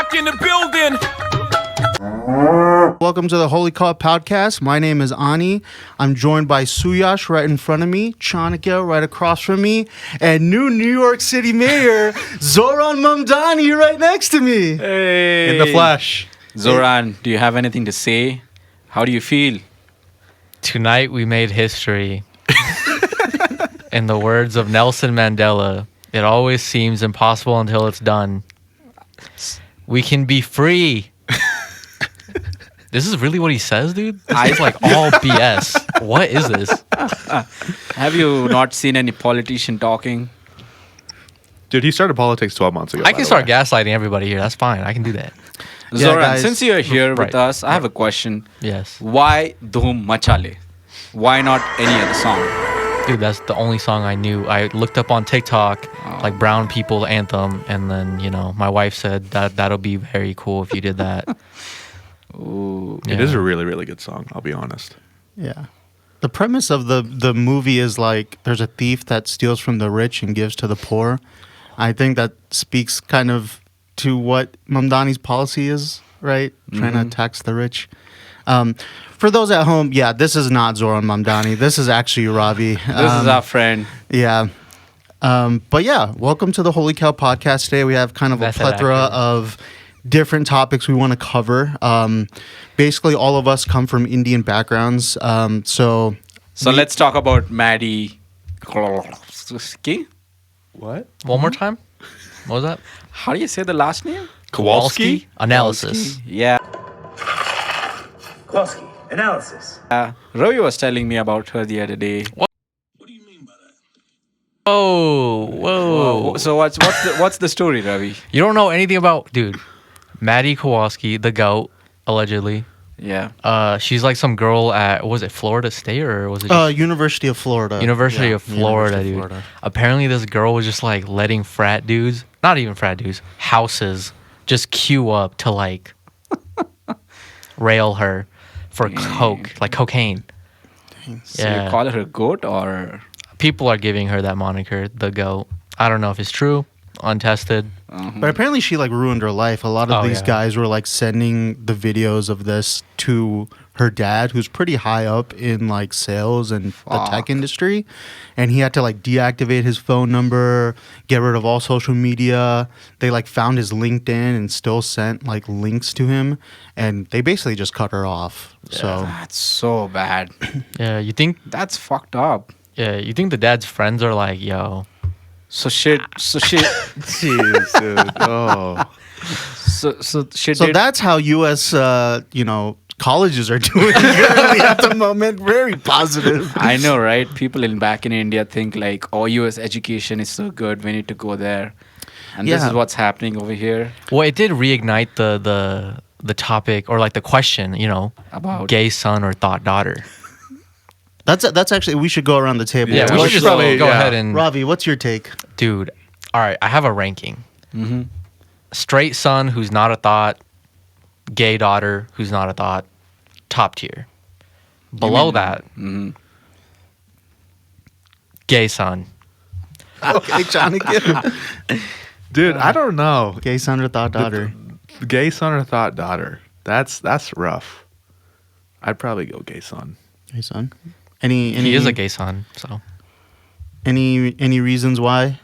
Rock in the building. Welcome to the Holy Call podcast. My name is Ani. I'm joined by Suyash right in front of me, Chanakya right across from me, and new New York City Mayor Zhoran Mamdani right next to me. Hey. In the flesh. Zhoran, do you have anything to say? How do you feel? Tonight we made history. In the words of Nelson Mandela, it always seems impossible until it's done. We can be free. This is really what he says, dude? It's like all BS. What is this? Have you not seen any politician talking? Dude, he started politics 12 months ago. I can start gaslighting everybody here. That's fine. I can do that. Zhoran, guys. since you're here with Right. us, I have a question. Yes. Why Dhoom Machale? Why not any other song? Dude, that's the only song I knew. I looked up on TikTok, like Brown People Anthem, and then, my wife said that'll be very cool if you did that. Ooh. It is a really, really good song, I'll be honest. Yeah. The premise of the movie is like there's a thief that steals from the rich and gives to the poor. I think that speaks kind of to what Mamdani's policy is, right? Trying to tax the rich. For those at home, yeah, this is not Zhoran Mamdani. This is actually Ravi. This is our friend. Yeah. But yeah, welcome to the Holy Cow podcast today. We have kind of That's a plethora accurate. of different topics we want to cover. Basically, all of us come from Indian backgrounds. So Let's talk about Maddie Kowalski. What? One more time? What was that? How do you say the last name? Kowalski? Analysis. Yeah. Kowalski, analysis. Ravi was telling me about her the other day. Whoa. So what's the story, Ravi? You don't know anything about, dude, Maddie Kowalski, the goat, allegedly. Yeah. She's like some girl at, was it Florida State or was it just University of Florida. University Yeah, of Florida, University of dude? Florida. Apparently this girl was just like letting frat dudes, not even frat dudes, houses just queue up to like rail her for coke, like cocaine. So you call her a goat or? People are giving her that moniker, the goat. I don't know if it's true, untested. But apparently she like ruined her life. A lot of these guys were like sending the videos of this to her dad, who's pretty high up in like sales and the tech industry. And he had to like deactivate his phone number, get rid of all social media. They like found his LinkedIn and still sent like links to him. And they basically just cut her off. So That's so bad. Yeah, you think That's fucked up. the dad's friends are like, yo, So shit. Jeez, dude. Oh. So shit. So did- that's how U.S. Colleges are doing currently at the moment. Very positive. I know, right? People back in India think like, oh, U.S. education is so good. We need to go there. And this Yeah. is what's happening over here. well, it did reignite the topic or like the question, About- gay son or thought daughter. That's actually, we should go around the table. Yeah, we let's should just probably- go yeah. ahead and Ravi, what's your take? dude. All right, I have a ranking. Straight son who's not a thought, gay daughter who's not a thought, top tier. Below that, gay son. Okay, Chanakya. Dude, I don't know. Gay son or thought daughter? Gay son or thought daughter? That's rough. I'd probably go gay son. Gay son. Any He is a gay son, so Any reasons why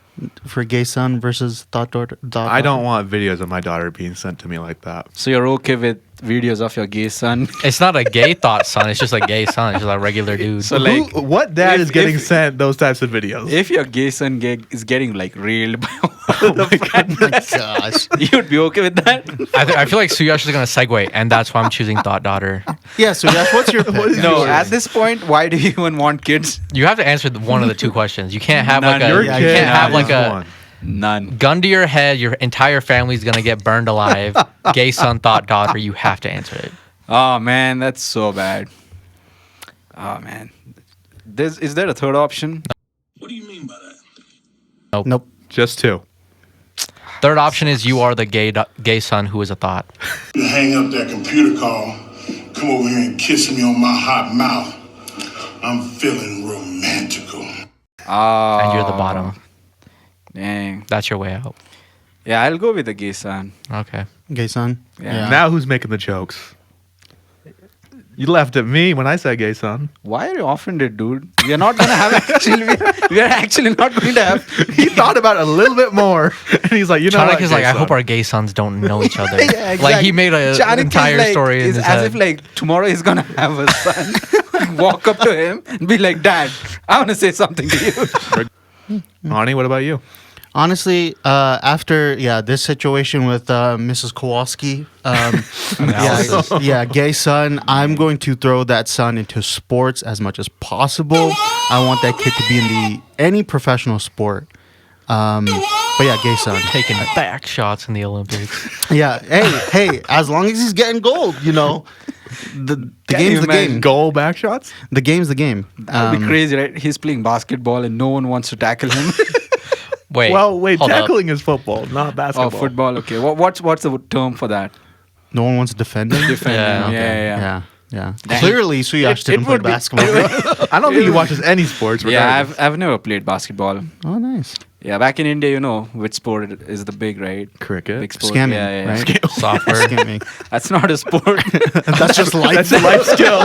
for gay son versus thought daughter? I don't want videos of my daughter being sent to me like that. So you're okay with videos of your gay son? it's not a gay thought son. It's just a gay son. It's just a regular dude. So like, What dad if- is getting if- sent those types of videos? if your gay son is getting like railed by Oh my gosh. you'd be okay with that? I feel like Suyash is gonna segue, and that's why I'm choosing thought daughter. Yeah, so Yash, what's your No, at this point, why do you even want kids? You have to answer one of the two questions. You can't have None. like a Your you Yeah, kid can't have like has a one. None. gun to your head. Your entire family's gonna get burned alive. Gay son, thought daughter. You have to answer it. Oh man, that's so bad. Oh man, is there a third option? What do you mean by that? Nope. Just two. Third option is you are the gay son who is a thought. You hang up that computer call, come over here and kiss me on my hot mouth. I'm feeling romantical. Oh, And you're the bottom. Dang. That's your way out. Yeah, I'll go with the gay son. Okay. Gay son. Yeah. Now who's making the jokes? You laughed at me when I said gay son. Why are you offended, dude? We are not gonna have we are actually not going to have. He thought about it a little bit more, and he's like, you know what? Chanakya's like, gay I son." hope our gay sons don't know each other. Yeah, exactly. Like he made an Chanakya's entire like, story in is his as head. if like tomorrow he's gonna have a son. Walk up to him and be like, Dad, I want to say something to you. Ani, what about you? Honestly, after this situation with Mrs. Kowalski, gay son, I'm going to throw that son into sports as much as possible. I want that kid to be in any professional sport. But yeah, gay son. Taking back shots in the Olympics. Yeah, hey, as long as he's getting gold, the Can game's you the imagine? game. Goal back shots? The game's the game. That'd be crazy, right? He's playing basketball and no one wants to tackle him. Wait. Wait, hold up. tackling is football, not basketball. Oh, football. Okay. What's the term for that? No one wants to defend him. Defending. Yeah. Yeah. Yeah. Dang. Clearly, Suyash It didn't play would be- basketball. I don't think he watches any sports. Yeah, regardless. I've never played basketball. Oh, nice. Yeah, back in India, which sport is the big, right? Cricket. Big sport. Scamming, Yeah. right? Soccer. Scamming. That's not a sport. That's just life. That's a life skill.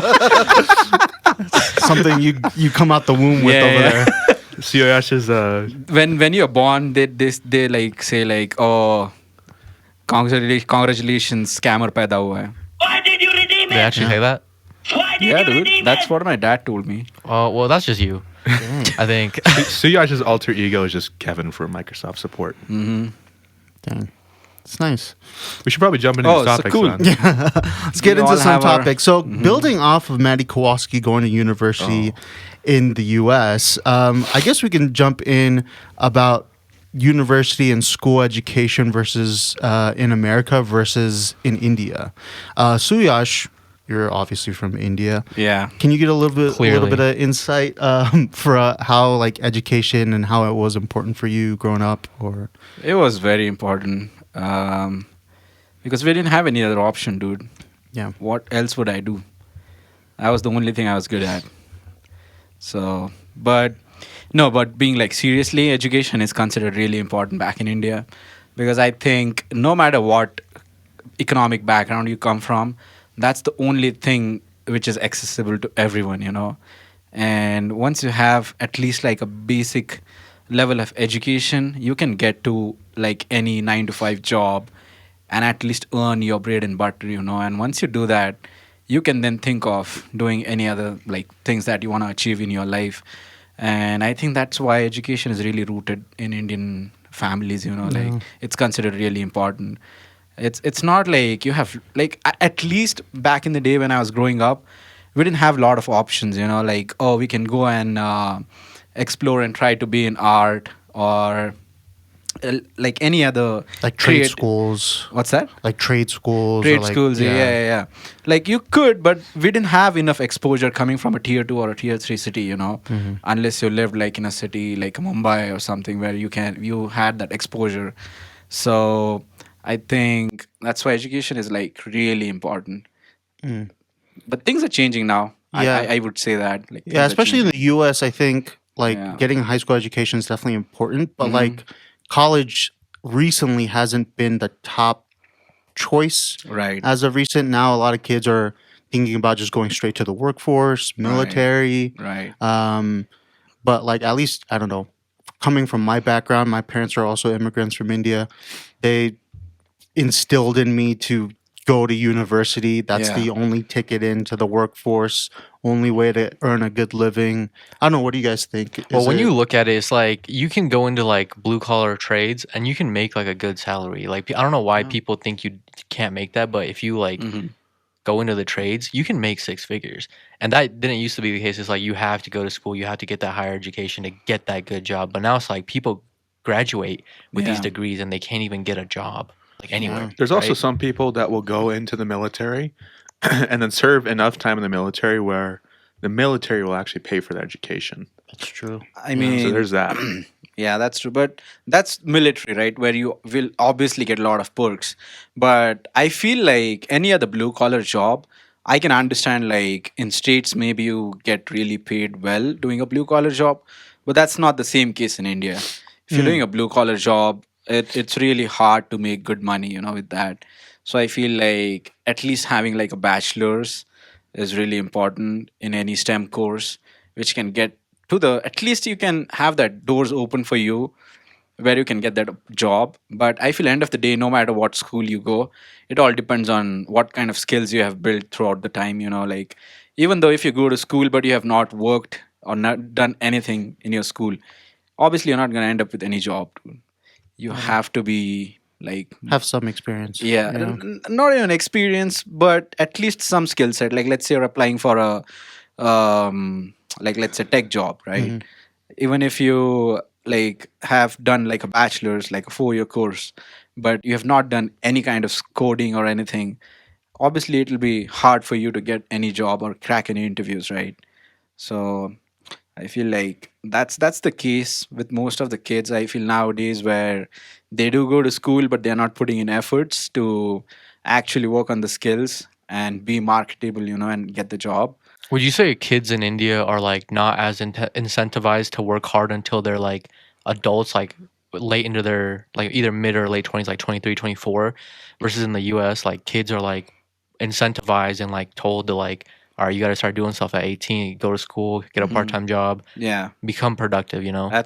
Something you come out the womb with Yeah, over yeah. there. Suyash is when you're born, they like say like, oh, congratulations, scammer paida hua hai. Why did you redeem They actually say that? Why did Yeah, you dude. redeem That's what my dad told me. Oh, well, that's just you. I think. Suyash's alter ego is just Kevin for Microsoft support. Dang. It's nice. We should probably jump into Oh, these so topics. cool. Then. Let's get We into all some have our- topics. So, building off of Maddie Kowalski going to university in the U.S., I guess we can jump in about university and school education versus in America versus in India. Suyash, you're obviously from India. Yeah. Can you get a little bit Clearly. of insight for how like education and how it was important for you growing up? Or It was very important because we didn't have any other option, dude. yeah, What else would I do? That was the only thing I was good at. So, but being like seriously, education is considered really important back in India because I think no matter what economic background you come from, that's the only thing which is accessible to everyone, And once you have at least like a basic level of education, you can get to like any 9-to-5 job and at least earn your bread and butter, And once you do that, you can then think of doing any other like things that you want to achieve in your life. And I think that's why education is really rooted in Indian families, like it's considered really important. It's not like you have like at least back in the day when I was growing up, we didn't have a lot of options, like, oh, we can go and explore and try to be in art or like any other like trade schools. What's that? Like trade schools. Trade or like, schools, yeah. Like you could, but we didn't have enough exposure coming from a tier 2 or a tier 3 city, unless you lived like in a city like Mumbai or something where you had that exposure. So I think that's why education is like really important. But things are changing now. Yeah. I would say that. Like, Yeah, especially in the U.S., I think like Yeah. getting a high school education is definitely important. But like college recently hasn't been the top choice right. as of recent. Now a lot of kids are thinking about just going straight to the workforce, military. Right. But like at least I don't know. Coming from my background, my parents are also immigrants from India. They instilled in me to go to university. That's Yeah. the only ticket into the workforce, only way to earn a good living. I don't know. What do you guys think? Well, Is when it- you look at it, it's like you can go into like blue collar trades and you can make like a good salary. Like I don't know why people think you can't make that, but if you like go into the trades, you can make 6 figures. And that didn't used to be the case. It's like you have to go to school, you have to get that higher education to get that good job. But now it's like people graduate with these Yeah. degrees and they can't even get a job like anywhere. There's also right? some people that will go into the military and then serve enough time in the military where the military will actually pay for their education. That's true. I mean, So there's that. yeah, that's true. But that's military, right? Where you will obviously get a lot of perks. But I feel like any other blue collar job, I can understand like in states, maybe you get really paid well doing a blue collar job. But that's not the same case in India. If you're doing a blue collar job, it's really hard to make good money, with that. So I feel like at least having like a bachelor's is really important in any STEM course, which can get to the at least you can have that doors open for you where you can get that job. But I feel end of the day, no matter what school you go, it all depends on what kind of skills you have built throughout the time. Like even though if you go to school but you have not worked or not done anything in your school, obviously you're not going to end up with any job. You have to be like, Have some experience. yeah, not even experience, but at least some skill set. Like let's say you're applying for a like let's say tech job, right? Even if you like have done like a bachelor's, like a 4-year course, but you have not done any kind of coding or anything, obviously it'll be hard for you to get any job or crack any interviews, right? So I feel like that's the case with most of the kids. I feel nowadays where they do go to school, but they're not putting in efforts to actually work on the skills and be marketable, and get the job. Would you say kids in India are like not as incentivized to work hard until they're like adults, like late into their like either mid or late 20s, like 23, 24, versus in the US, like kids are like incentivized and like told to like, all right, you got to start doing stuff at 18, go to school, get a part-time job, Yeah. become productive,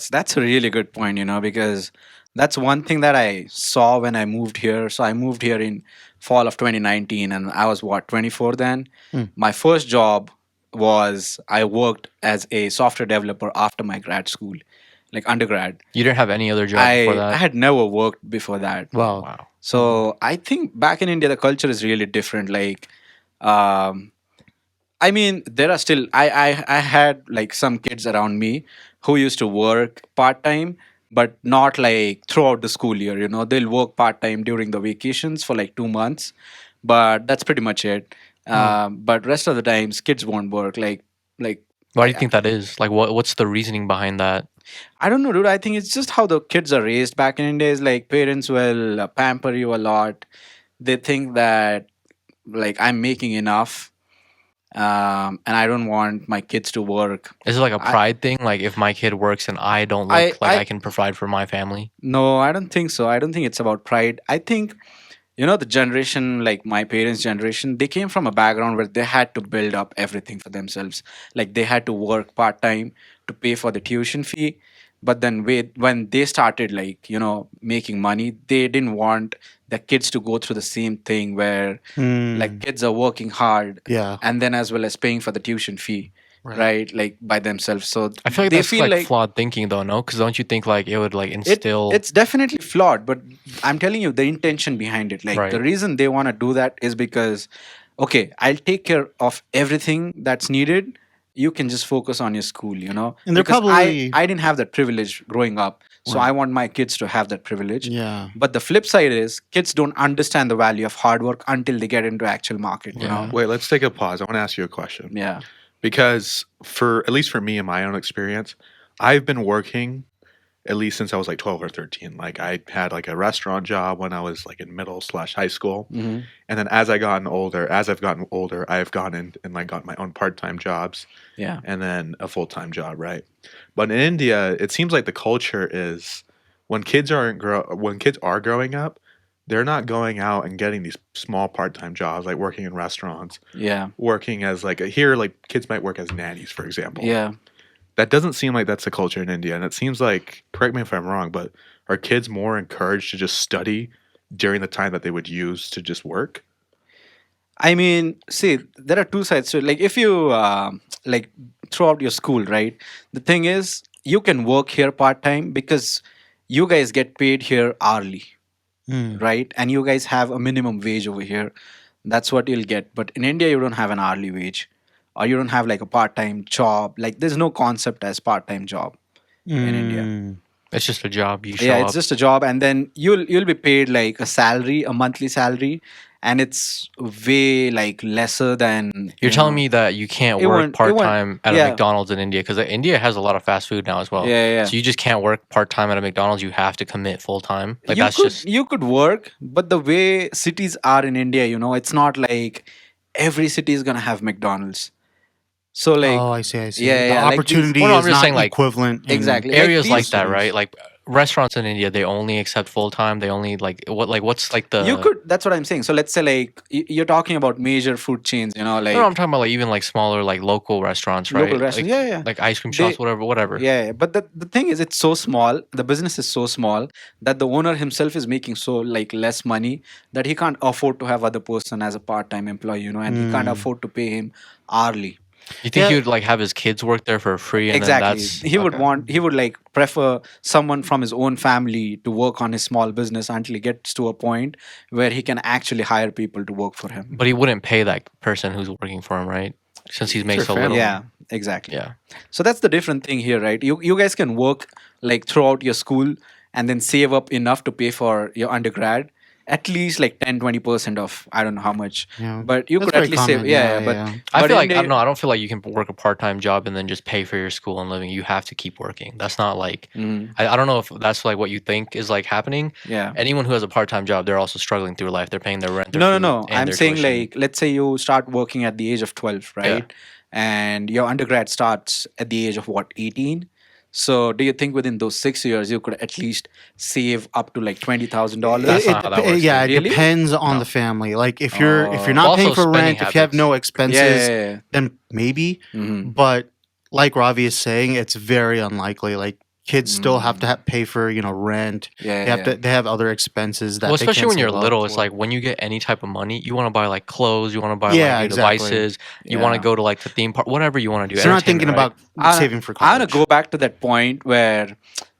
That's a really good point, because that's one thing that I saw when I moved here. So I moved here in fall of 2019 and I was 24 then. My first job was I worked as a software developer after my grad school, like undergrad. You didn't have any other job before that? I had never worked before that. Wow. So I think back in India the culture is really different. Like I mean, there are still I had like some kids around me who used to work part time, but not like throughout the school year. They'll work part time during the vacations for like 2 months, but that's pretty much it. But rest of the times, kids won't work. Like Why do you think that is? Like, what's the reasoning behind that? I don't know, dude. I think it's just how the kids are raised back in India. Is like parents will pamper you a lot. They think that like I'm making enough and I don't want my kids to work. Is it like a pride thing? Like if my kid works and I don't look like I can provide for my family? No, I don't think so. I don't think it's about pride. I think, the generation, like my parents' generation, they came from a background where they had to build up everything for themselves. Like they had to work part time to pay for the tuition fee. But then when they started like, making money, they didn't want the kids to go through the same thing where like kids are working hard Yeah. and then as well as paying for the tuition fee, right? Like by themselves. So I feel like they that's feel like flawed thinking though, no? Because don't you think like it would like instill... it's definitely flawed, but I'm telling you the intention behind it. Like Right. the reason they want to do that is because, okay, I'll take care of everything that's needed. You can just focus on your school, And they're Because probably I didn't have that privilege growing up. So Right. I want my kids to have that privilege. Yeah. But the flip side is kids don't understand the value of hard work until they get into actual market, you know? Wait, let's take a pause. I want to ask you a question. Yeah. Because at least for me in my own experience, I've been working at least since I was like 12 or 13. Like I had like a restaurant job when I was like in middle/high school. Mm-hmm. And then as I've gotten older, I've gone in and like got my own part-time jobs Yeah. and then a full-time job, right? But in India, it seems like the culture is when kids are growing up, they're not going out and getting these small part-time jobs like working in restaurants, Yeah. working as like here like kids might work as nannies, for example. Yeah. That doesn't seem like that's the culture in India. And it seems like, correct me if I'm wrong, but are kids more encouraged to just study during the time that they would use to just work? I mean, see, there are two sides to it. Like, if you like throughout your school, right? The thing is, you can work here part time because you guys get paid here hourly, right? And you guys have a minimum wage over here. That's what you'll get. But in India, you don't have an hourly wage, or you don't have like a part time job. Like, there's no concept as part time job in India. It's just a job. You show Yeah, up. it's just a job, and then you'll be paid like a salary, a monthly salary, and it's way like lesser than You're telling me that you can't It work won't- it part won't- time at yeah. a McDonald's in India because India has a lot of fast food now as well. Yeah. So you just can't work part time at a McDonald's. You have to commit full time. Like you that's could, just you could work, but the way cities are in India, it's not like every city is gonna have McDonald's. So like I see. Yeah, The yeah, like these- opportunity Well, no, I'm is just not saying, like, equivalent. exactly areas like these that, cities. right? Like restaurants in India, they only accept full time. They only what's like the You could. That's what I'm saying. So let's say like you're talking about major food chains. No, I'm Like talking about like even like smaller like local restaurants, right? local restaurants. Like, Yeah, yeah. like ice cream They- shops, whatever. Yeah, but the thing is, it's so small. The business is so small that the owner himself is making so like less money that he can't afford to have other person as a part-time employee, and he can't afford to pay him hourly. You think Yeah. he would like have his kids work there for free? And Exactly. Then that's, He would like prefer someone from his own family to work on his small business until he gets to a point where he can actually hire people to work for him. But he wouldn't pay that person who's working for him, right? Since he's makes so family. little. Yeah, exactly. Yeah. So that's the different thing here, right? You guys can work like throughout your school and then save up enough to pay for your undergrad, at least like 10-20% of I don't know how much. Yeah. But you That's could at very least save common, yeah, yeah, but yeah. I but feel like in I don't know. I don't feel like you can work a part-time job and then just pay for your school and living. You have to keep working. That's not like I don't know if that's like what you think is like happening. Yeah. Anyone who has a part-time job, they're also struggling through life. They're paying their rent. Their No, food, and I'm their saying tuition. like let's say you start working at the age of 12, right? And your undergrad starts at the age of what, 18? So do you think within those 6 years you could at least save up to like $20,000? That's not how that works, Yeah, it Really? depends on the family. Like if you're not Also paying for spending rent, if you have no habits. expenses, Yeah. then maybe. Mhm. But like Ravi is saying, it's very unlikely. Like kids still have to pay for rent. Yeah, They have other expenses that. Well, they especially can't when you're save up little, it's for. like when you get any type of money, you want to buy like clothes, you want to buy Yeah, like new exactly. devices, you want to Yeah. go to like the theme park, whatever you want to do. So you're not thinking entertainment, right? about saving for I college. want to go back to that point where,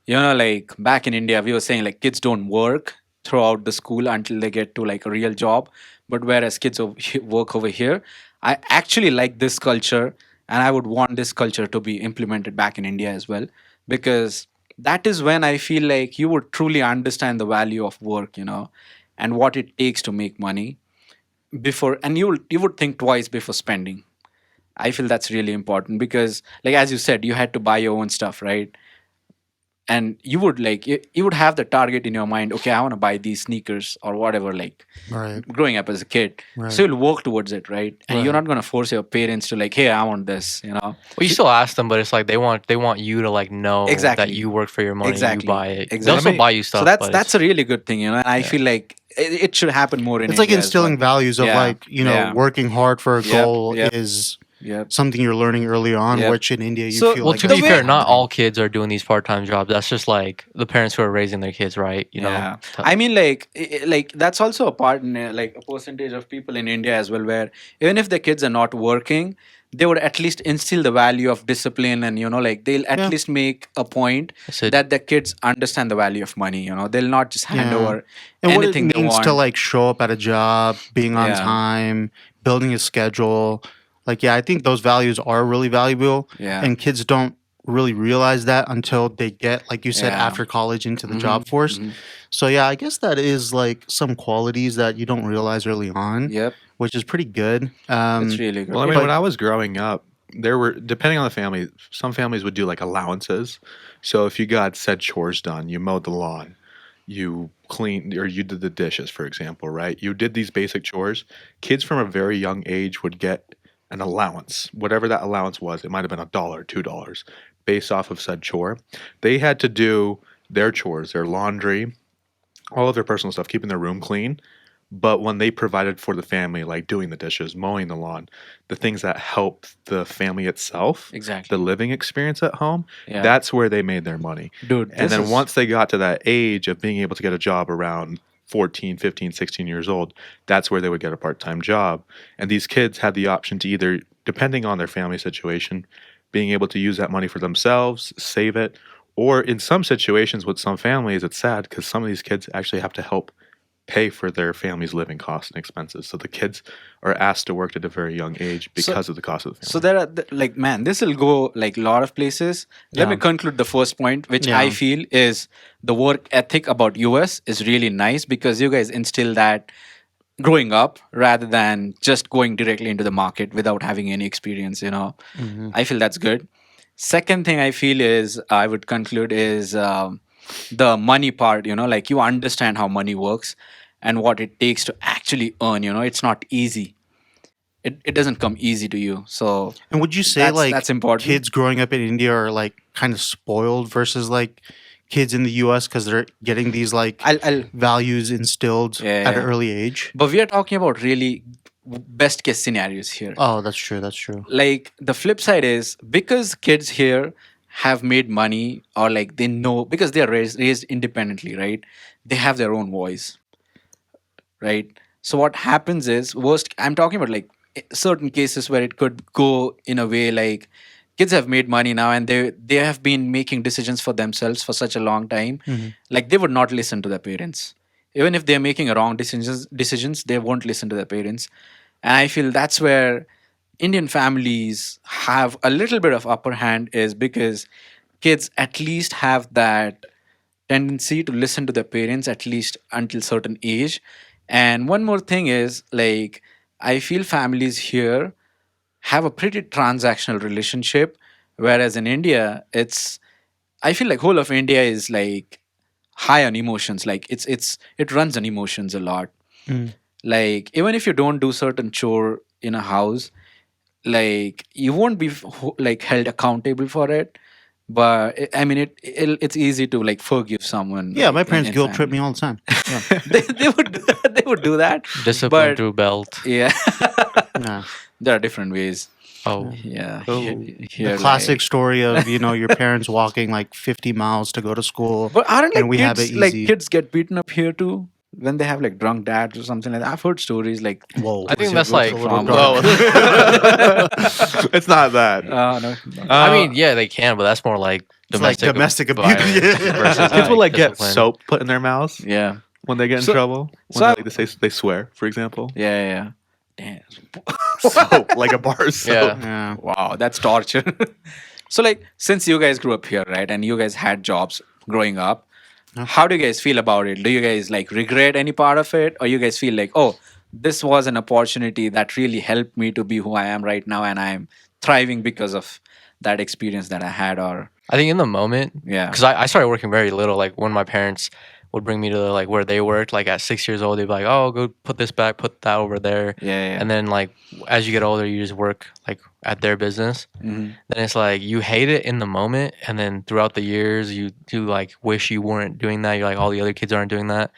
like back in India, we were saying like kids don't work throughout the school until they get to like a real job. But whereas kids work over here, I actually like this culture and I would want this culture to be implemented back in India as well. Because that is when I feel like you would truly understand the value of work, and what it takes to make money before, and you would think twice before spending. I feel that's really important because, like as you said, you had to buy your own stuff, right? And you would like you would have the target in your mind. Okay, I want to buy these sneakers or whatever. Like Right. growing up as a kid, Right. so you'll work towards it, right? And you're Right. not gonna force your parents to like, hey, I want this. Well, you still ask them, but it's like they want you to like know Exactly. that you work for your money, Exactly. you buy it. They Exactly. also buy you stuff. So that's but that's a really good thing, And I feel like it should happen more in. It's like India as instilling well. values of Yeah. like Yeah. working hard for a Yep, goal yep. is Yep. something you're learning early on, Yep. which in India you So- feel well, like to that's be fair, not not happening. all kids are doing these part-time jobs. That's just like the parents who are raising their kids, right? You know. Yeah, I mean, like that's also a part in like a percentage of people in India as well, where even if the kids are not working, they would at least instill the value of discipline, and like they'll at Yeah. least make a point That's it. that the kids understand the value of money. They'll not just hand Yeah. over And what anything it they means want. to like show up at a job, being on Yeah. time, building a schedule. Like, yeah, I think those values are really valuable. Yeah. And kids don't really realize that until they get, like you said, Yeah. Mm-hmm. after college into the job force. So, yeah, I guess that is like some qualities that you don't realize early on, Yep, which is pretty good. it's really good. Well, I mean, But- when I was growing up, there were, depending on the family, some families would do like allowances. So if you got said chores done, you mowed the lawn, you cleaned, or you did the dishes, for example, right? You did these basic chores. Kids from a very young age would get an allowance, whatever that allowance was. It might have been $1, $2, based off of said chore. They had to do their chores, their laundry, all of their personal stuff, keeping their room clean. But when they provided for the family, like doing the dishes, mowing the lawn, the things that help the family itself, Exactly. the living experience at home, Yeah. that's where they made their money. Dude, And this then is- once they got to that age of being able to get a job around 14, 15, 16 years old, that's where they would get a part-time job. And these kids had the option to either, depending on their family situation, being able to use that money for themselves, save it, or in some situations with some families, it's sad because some of these kids actually have to help pay for their family's living costs and expenses. So the kids are asked to work at a very young age because of the cost of the family. So there are like, man, this will go like a lot of places. Let me Yeah. conclude the first point, which Yeah. I feel is the work ethic about US is really nice because you guys instill that growing up rather than just going directly into the market without having any experience. I feel that's good. Second thing I feel is I would conclude is the money part. Like you understand how money works and what it takes to actually earn. It's not easy. It doesn't come easy to you. So And would you say that's important. kids growing up in India are like kind of spoiled versus like kids in the U.S. because they're getting these like I'll values instilled Yeah, at an yeah. early age. But we are talking about really best case scenarios here. Oh, that's true. That's true. Like the flip side is because kids here have made money or like they know because they are raised independently, right? They have their own voice, right? So what happens is worst. I'm talking about like certain cases where it could go in a way like kids have made money now and they have been making decisions for themselves for such a long time. Like they would not listen to their parents even if they're making a wrong decisions they won't listen to their parents. And I feel that's where Indian families have a little bit of upper hand is because kids at least have that tendency to listen to their parents at least until certain age. And one more thing is like I feel families here have a pretty transactional relationship, whereas in India it's I feel like whole of India is like high on emotions. Like it runs on emotions a lot. Like even if you don't do certain chore in a house, like you won't be like held accountable for it. But I mean it's easy to like forgive someone. Yeah, like, my parents in guilt trip family. me all the time. Yeah. They would do that, they would do that. Discipline But through belt. yeah, Yeah. there are different ways. Oh, Yeah, Oh. here, The classic like- story of your parents walking like 50 miles to go to school. But aren't like and we have kids it like easy. kids get beaten up here too when they have like drunk dads or something like that? I've heard stories like Whoa. I think your that's go like to little from- dark. It's not that. no. I mean, yeah, they can, but that's more like It's like domestic abuse. violence Yeah. versus, Kids will like get discipline. soap put in their mouths Yeah, when they get in So- trouble. When so I- they say they swear, for example. yeah. Damn. Soap, like a bar of soap. Yeah. Yeah. Wow, that's torture. So like since you guys grew up here, right, and you guys had jobs growing up, how do you guys feel about it? Do you guys like regret any part of it, or you guys feel like, oh, this was an opportunity that really helped me to be who I am right now, and I'm thriving because of that experience that I had? Or I think in the moment, yeah, because I started working very little. Like when my parents would bring me to like where they worked, like at 6 years old, they'd be like, "Oh, go put this back, put that over there." yeah. And then like as you get older, you just work like at their business. Mhm. Then it's like you hate it in the moment, and then throughout the years, you do like wish you weren't doing that. You're like all the other kids aren't doing that.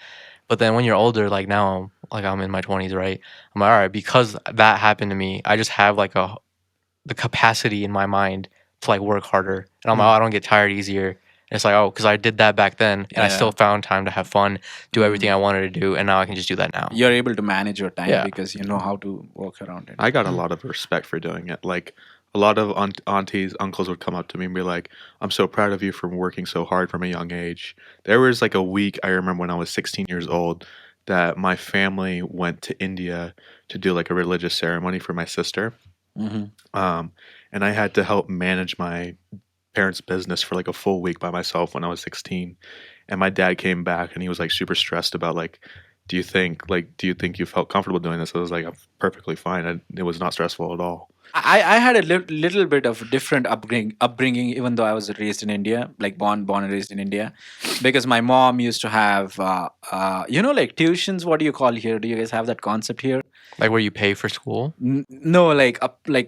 But then when you're older, like now, like I'm in my 20s, right? I'm like, all right, because that happened to me, I just have like the capacity in my mind to like work harder, and I'm like, oh, I don't get tired easier. And it's like, oh, because I did that back then, and I still found time to have fun, do everything I wanted to do, and now I can just do that now. You're able to manage your time Yeah. because you know how to work around it. I got a lot of respect for doing it. Like a lot of aunties, uncles would come up to me and be like, "I'm so proud of you for working so hard from a young age." There was like a week I remember when I was 16 years old that my family went to India to do like a religious ceremony for my sister, and I had to help manage my parents' business for like a full week by myself when I was 16. And my dad came back and he was like super stressed about like, do you think you felt comfortable doing this? I was like, I'm perfectly fine. It was not stressful at all. I had a little bit of different upbringing, even though I was raised in India, like born and raised in India, because my mom used to have, like tuitions. What do you call here? Do you guys have that concept here? Like where you pay for school. No, like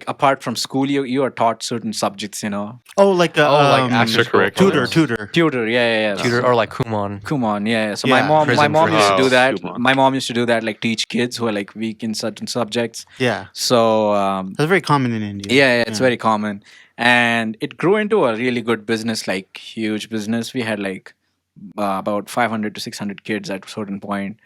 apart from school, you are taught certain subjects. Oh, like a like after school extracurriculars. tutor. Tutor, yeah. Tutor or like Kumon. Kumon, yeah. So Yeah, my mom prison used to for do that. Kumon. My mom used to do that, like teach kids who are like weak in certain subjects. Yeah. So That's very common in India. yeah, it's very common, and it grew into a really good business, like huge business. We had like about 500 to 600 kids at a certain point.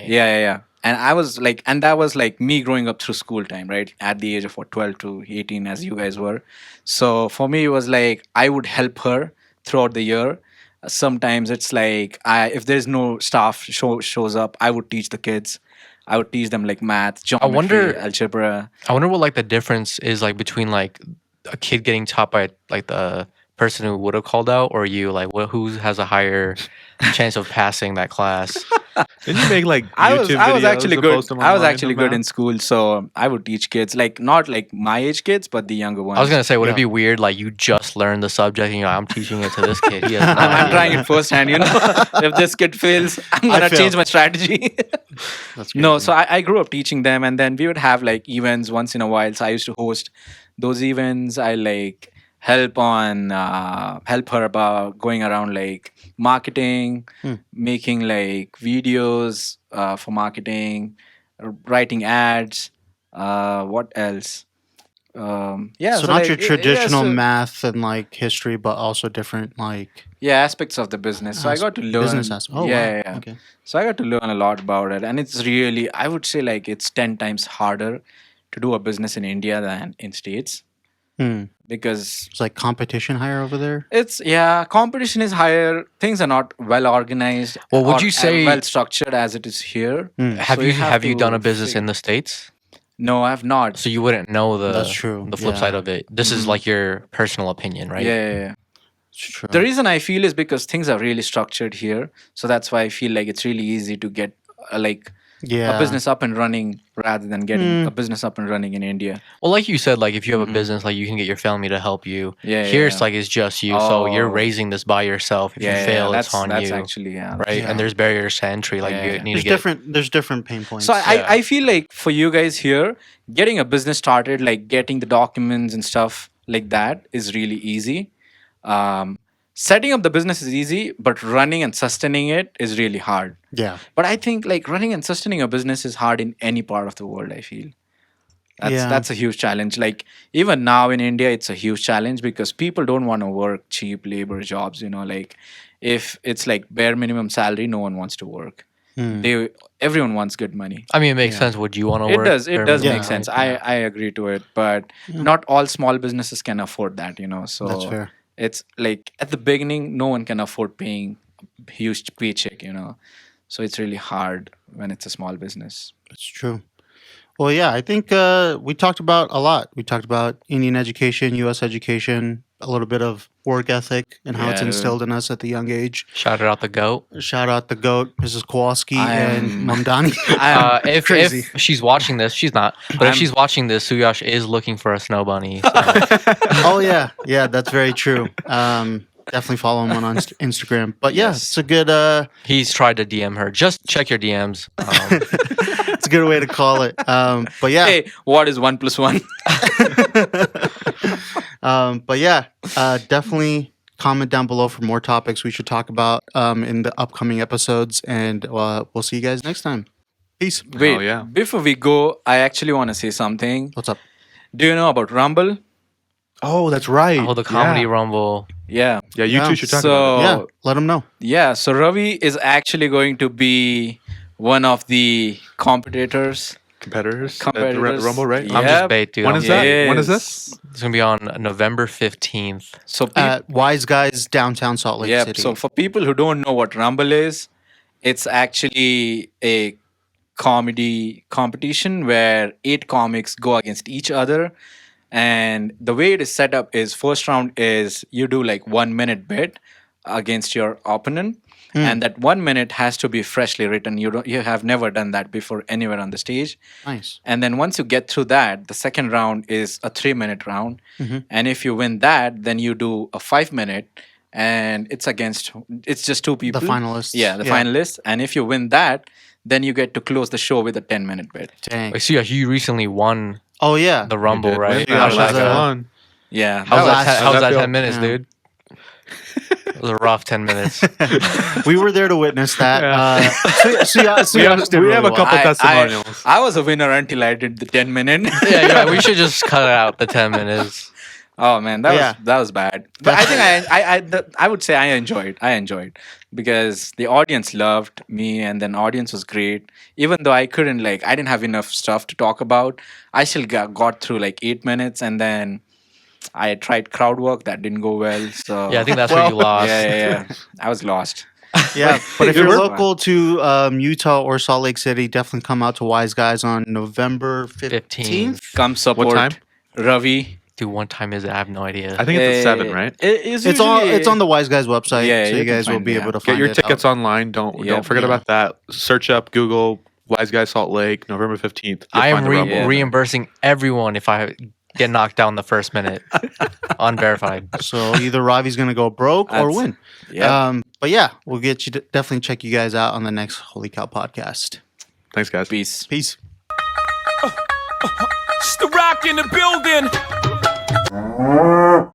Yeah. And I was like, and that was like me growing up through school time, right? At the age of 12 to 18, as you guys were. So for me, it was like I would help her throughout the year. Sometimes it's like if there's no staff shows up, I would teach the kids. I would teach them like math, geometry, wonder- algebra. I wonder what like the difference is like between like a kid getting taught by like the person who would have called out, or you like who has a higher chance of passing that class. Didn't you make like I YouTube was videos actually and good. post them I was online actually somehow? good in school, so I would teach kids, like not like my age kids, but the younger ones. I was gonna say, would it Yeah. be weird like you just learned the subject and you're like, I'm teaching it to this kid. He has no I'm idea. trying it firsthand. If this kid fails, I'm gonna failed. change my strategy. That's No, crazy. so I grew up teaching them, and then we would have like events once in a while. So I used to host those events. I like help her about going around like marketing, making like videos for marketing, writing ads. What else? Yeah, So not like, your traditional so- math and like history, but also different like yeah, aspects of the business. So I got to learn business aspects. Oh, yeah, wow. yeah. Okay. So I got to learn a lot about it, and it's really, I would say, like it's 10 times harder to do a business in India than in States because It's like competition higher over there. competition is higher. Things are not well organized. Well, would or you say- well structured as it is here? Have So you have have you to done a business figure- in the States? No, I have not. So you wouldn't know That's true, the flip yeah. side of it. This is like your personal opinion, right? Yeah. It's true. The reason I feel is because things are really structured here. So that's why I feel like it's really easy to get yeah. a business up and running rather than getting a business up and running in India. Well, like you said, like if you have a business, like you can get your family to help you. Yeah, Here yeah. it's like it's just you, so you're Oh. raising this by yourself. If you fail, that's it's on that's you, actually right? Yeah. And there's barriers to entry. Like Yeah, you yeah. need There's to get different pain points. So Yeah. I feel like for you guys here, getting a business started, like getting the documents and stuff like that is really easy. Setting up the business is easy, but running and sustaining it is really hard. yeah. But I think like running and sustaining a business is hard in any part of the world, I feel. That's a huge challenge. Like even now in India, it's a huge challenge because people don't want to work cheap labor jobs, like if it's like bare minimum salary, no one wants to work. Everyone wants good money. I mean, it makes sense. Would you want to It work? does bare make minimum? sense. I agree to it, but not all small businesses can afford that, so That's fair. it's like at the beginning no one can afford paying a huge paycheck, so it's really hard when it's a small business. That's true. Well, yeah, I think we talked about a lot. We talked about Indian education, U.S. education, a little bit of work ethic and how it's Yeah, dude. instilled in us at the young age. Shouted out the goat. Shout out the GOAT, Mrs. Kowalski I and am- Mamdani. If crazy. she's watching this, she's not. But if she's watching this, Suyash is looking for a snow bunny. So. Oh, yeah, that's very true. Definitely follow him on Instagram. But yeah, Yes. it's a good He's tried to DM her. Just check your DMs. it's a good way to call it. But yeah, Hey, what is 1 + 1? but yeah, definitely comment down below for more topics we should talk about in the upcoming episodes, and we'll see you guys next time. Peace. Wait, yeah. before we go, I actually want to say something. What's up? Do you know about Rumble? Oh, that's right. oh, the comedy Yeah, rumble. Yeah. yeah you Yeah. two should talk So- about it. Yeah, let them know. Yeah, so Ravi is actually going to be one of the competitors. Competitors at the Competitors. Rumble, right? Yeah. I'm just bait, dude. When I'm is that? bait. When is this? Yes. It's gonna be on November 15th. So At Wiseguys, downtown Salt Lake yeah, City. so for people who don't know what Rumble is, it's actually a comedy competition where 8 comics go against each other. And the way it is set up is first round is you do like 1 minute bit against your opponent. And that 1 minute has to be freshly written. You have never done that before anywhere on the stage. Nice. And then once you get through that, the second round is a 3-minute round. And if you win that, then you do a 5-minute, and it's just 2 people. The finalists. Yeah, the finalists. And if you win that, then you get to close the show with a 10-minute bit. Dang. Wait, Suyash, you recently won Oh yeah. the rumble, Did. right? Yeah, How's it that was, go? Fun. Yeah. How's last- that? How's how's that that feel? 10 minutes, Yeah. dude? It was a rough 10 minutes. We were there to witness that. We have a couple testimonials. I was a winner until I did the 10-minute. Yeah, we should just cut out the 10 minutes. Oh man, Yeah. that was bad. But I think I would say I enjoyed because the audience loved me, and then audience was great. Even though I didn't have enough stuff to talk about, I still got through like 8 minutes, and then I tried crowd work that didn't go well. So Yeah, I think that's where you lost. yeah. I was lost. Yeah, but if It you're worked. local to Utah or Salt Lake City, definitely come out to Wiseguys on November 15th. Come support time? Ravi. Dude, what time is it? I have no idea. I think it's at 7, right? It's on the Wiseguys website, Yeah, so you you can guys will find be it, able to Get find your it tickets out. online. Don't Yep. forget about that. Search up Google Wise Guy Salt Lake, November 15th. You'll I am find the Rumble. reimbursing everyone if I get knocked down the first minute. Unverified. So either Ravi's gonna go broke or That's- win. Yeah. But yeah, we'll get you definitely check you guys out on the next Holy Cow podcast. Thanks, guys. Peace. Peace. It's the rock in the building.